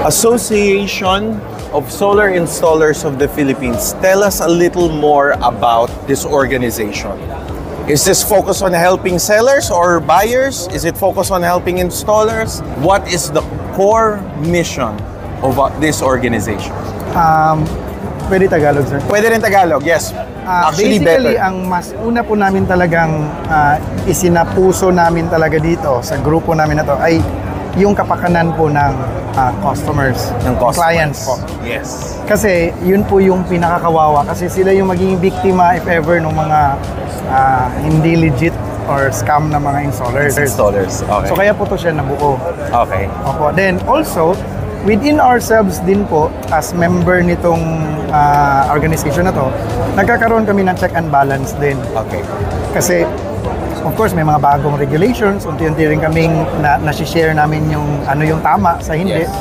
Association of Solar Installers of the Philippines. Tell us a little more about this organization. Is this focused on helping sellers or buyers? Is it focused on helping installers? What is the core mission of this organization? Pwede Tagalog, sir. Pwede rin Tagalog, yes. Actually, Basically, better. ang mas una po namin talagang isinapuso namin talaga dito sa grupo namin na to ay yung kapakanan po ng customers, Ng customers. clients po. Yes. Kasi yun po yung pinakakawawa kasi sila yung magiging biktima if ever ng mga hindi legit or scam na mga installers. Installers, okay. So kaya po to siya nabuo. Okay. Opo. Then also, within ourselves din po, as member nitong organization na to, nagkakaroon kami ng check and balance din. Okay. Kasi, of course, may mga bagong regulations, unti-unti rin kaming na-share namin yung ano yung tama sa hindi. Yes.